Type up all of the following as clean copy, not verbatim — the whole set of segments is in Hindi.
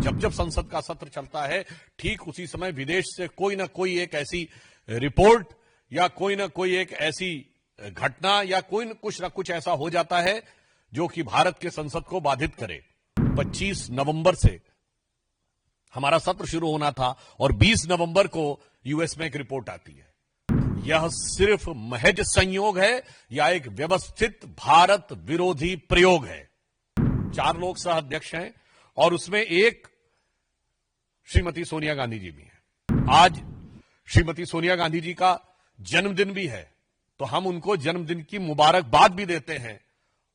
जब जब संसद का सत्र चलता है, ठीक उसी समय विदेश से कोई ना कोई एक ऐसी रिपोर्ट या कोई ना कोई एक ऐसी घटना या कुछ ना कुछ ऐसा हो जाता है जो कि भारत के संसद को बाधित करे। 25 नवंबर से हमारा सत्र शुरू होना था और 20 नवंबर को यूएस में एक रिपोर्ट आती है। यह सिर्फ महज संयोग है या एक व्यवस्थित भारत विरोधी प्रयोग है। 4 लोग सह अध्यक्ष हैं और उसमें एक श्रीमती सोनिया गांधी जी भी हैं। आज श्रीमती सोनिया गांधी जी का जन्मदिन भी है, तो हम उनको जन्मदिन की मुबारकबाद भी देते हैं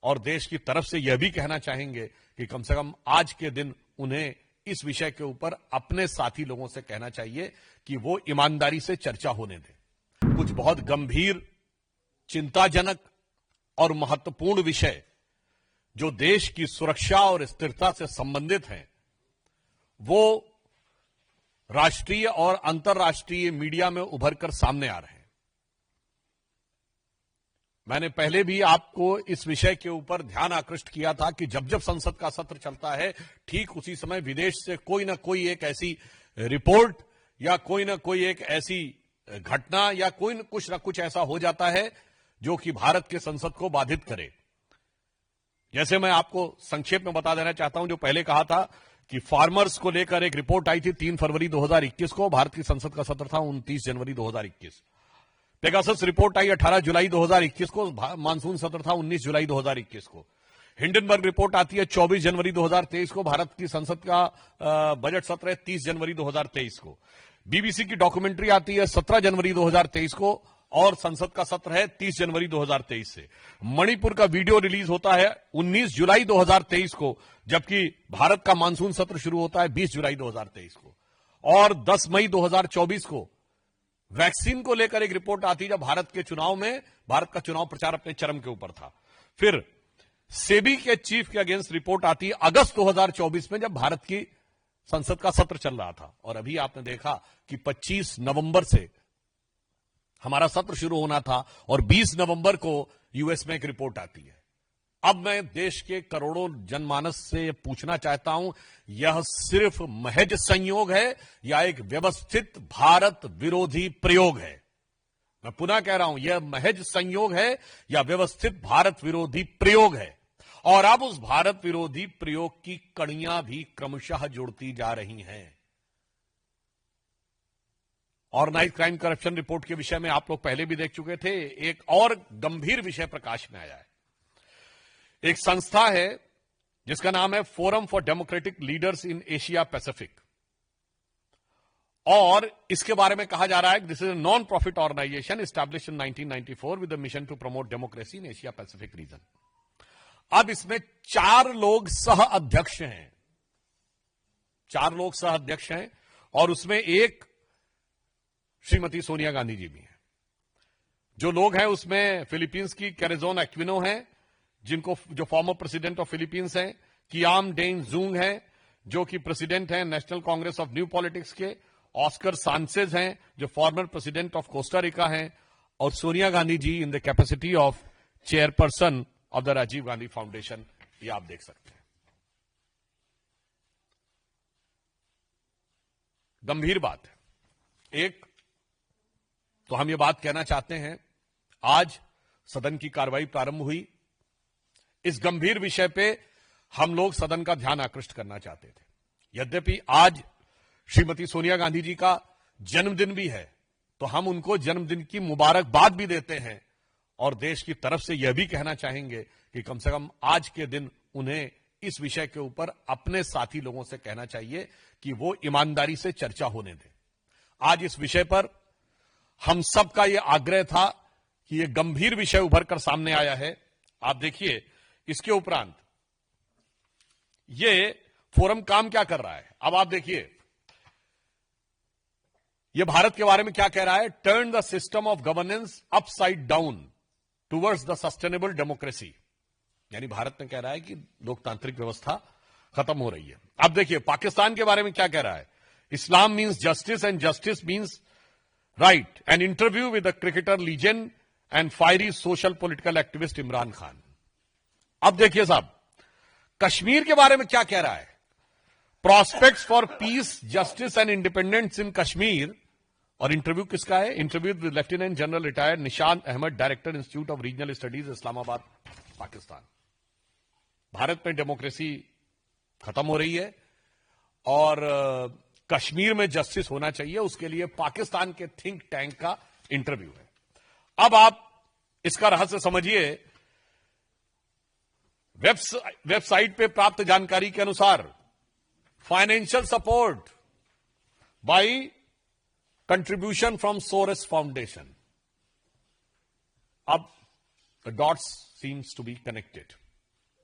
और देश की तरफ से यह भी कहना चाहेंगे कि कम से कम आज के दिन उन्हें इस विषय के ऊपर अपने साथी लोगों से कहना चाहिए कि वो ईमानदारी से चर्चा होने दें। कुछ बहुत गंभीर, चिंताजनक और महत्वपूर्ण विषय जो देश की सुरक्षा और स्थिरता से संबंधित हैं, वो राष्ट्रीय और अंतर्राष्ट्रीय मीडिया में उभरकर सामने आ रहे हैं। मैंने पहले भी आपको इस विषय के ऊपर ध्यान आकृष्ट किया था कि जब जब संसद का सत्र चलता है, ठीक उसी समय विदेश से कोई ना कोई एक ऐसी रिपोर्ट या कोई ना कोई एक ऐसी घटना या कुछ ना कुछ ऐसा हो जाता है जो कि भारत के संसद को बाधित करे। जैसे मैं आपको संक्षेप में बता देना चाहता हूं, जो पहले कहा था कि फार्मर्स को लेकर एक रिपोर्ट आई थी 3 फरवरी 2021 को, भारत की संसद का सत्र था 29 जनवरी 2021। पेगासस रिपोर्ट आई 18 जुलाई 2021 को, मानसून सत्र था 19 जुलाई 2021 को। हिंडनबर्ग रिपोर्ट आती है 24 जनवरी 2023 को, भारत की संसद का बजट सत्र है 30 जनवरी 2023 को। बीबीसी की डॉक्यूमेंट्री आती है 17 जनवरी 2023 को और संसद का सत्र है 30 जनवरी 2023 से। मणिपुर का वीडियो रिलीज होता है 19 जुलाई 2023 को, जबकि भारत का मानसून सत्र शुरू होता है 20 जुलाई 2023 को। और 10 मई 2024 को वैक्सीन को लेकर एक रिपोर्ट आती है, जब भारत का चुनाव प्रचार अपने चरम के ऊपर था। फिर सेबी के चीफ के अगेंस्ट रिपोर्ट आती है अगस्त 2024 में, जब भारत की संसद का सत्र चल रहा था। और अभी आपने देखा कि 25 नवंबर से हमारा सत्र शुरू होना था और 20 नवंबर को यूएस में एक रिपोर्ट आती है। अब मैं देश के करोड़ों जनमानस से पूछना चाहता हूं, यह सिर्फ महज संयोग है या एक व्यवस्थित भारत विरोधी प्रयोग है? मैं पुनः कह रहा हूं, यह महज संयोग है या व्यवस्थित भारत विरोधी प्रयोग है। और अब उस भारत विरोधी प्रयोग की कड़ियां भी क्रमशः जुड़ती जा रही हैं। ऑर्गेनाइज क्राइम करप्शन रिपोर्ट के विषय में आप लोग पहले भी देख चुके थे। एक और गंभीर विषय प्रकाश में आया है। एक संस्था है जिसका नाम है forum for democratic leaders in Asia Pacific, और इसके बारे में कहा जा रहा है कि this is a non profit organisation established in 1994 with the mission to promote democracy in Asia Pacific region. अब इसमें 4 लोग सह अध्यक्ष हैं, 4 लोग सह अध्यक्ष हैं और उसमें एक श्रीमती सोनिया गांधी जी भी हैं। जो लोग हैं उसमें फिलीपींस की कैरेजोन एक्विनो हैं, जो फॉर्मर प्रेसिडेंट ऑफ फिलीपींस हैं, कियाम डेन जूंग हैं जो कि प्रेसिडेंट हैं National Congress of New Politics के, ऑस्कर सांचेज हैं जो former president of Costa Rica हैं, और Sonia Gandhi ji in the capacity of chairperson of the Rajiv Gandhi Foundation. ये आप देख सकते हैं। गंभीर बात है। एक तो हम ये बात कहना चाहते हैं, आज सदन की कार्रवाई प्रारंभ हुई। इस गंभीर विषय पे हम लोग सदन का ध्यान आकृष्ट करना चाहते थे। यद्यपि आज श्रीमती सोनिया गांधी जी का जन्मदिन भी है, तो हम उनको जन्मदिन की मुबारकबाद भी देते हैं और देश की तरफ से यह भी कहना चाहेंगे कि कम से कम आज के दिन उन्हें इस विषय के ऊपर अपने साथी लोगों से कहना चाहिए कि वो ईमानदारी से चर्चा होने दें। आज इस विषय पर हम सबका यह आग्रह था कि यह गंभीर विषय उभर कर सामने आया है। आप देखिए, इसके उपरांत यह फोरम काम क्या कर रहा है। अब आप देखिए, यह भारत के बारे में क्या कह रहा है। Turn the system of governance upside down towards the sustainable democracy. यानी भारत में कह रहा है कि लोकतांत्रिक व्यवस्था खत्म हो रही है। अब देखिए, पाकिस्तान के बारे में क्या कह रहा है। Islam means justice and justice means right. An interview with the cricketer legend and fiery social political activist Imran Khan. अब देखिए साहब, कश्मीर के बारे में क्या कह रहा है। Prospects for peace, justice and independence in Kashmir. और इंटरव्यू किसका है? Interview with lieutenant general retired Nishant Ahmad, director institute of regional studies, Islamabad, Pakistan. Bharat में डेमोक्रेसी खत्म हो रही है और कश्मीर में जस्टिस होना चाहिए, उसके लिए पाकिस्तान के थिंक टैंक का इंटरव्यू है। अब आप इसका रहस्य समझिए। वेबसाइट पे प्राप्त जानकारी के अनुसार financial support by contribution from Soros Foundation. अब the dots seems to be connected.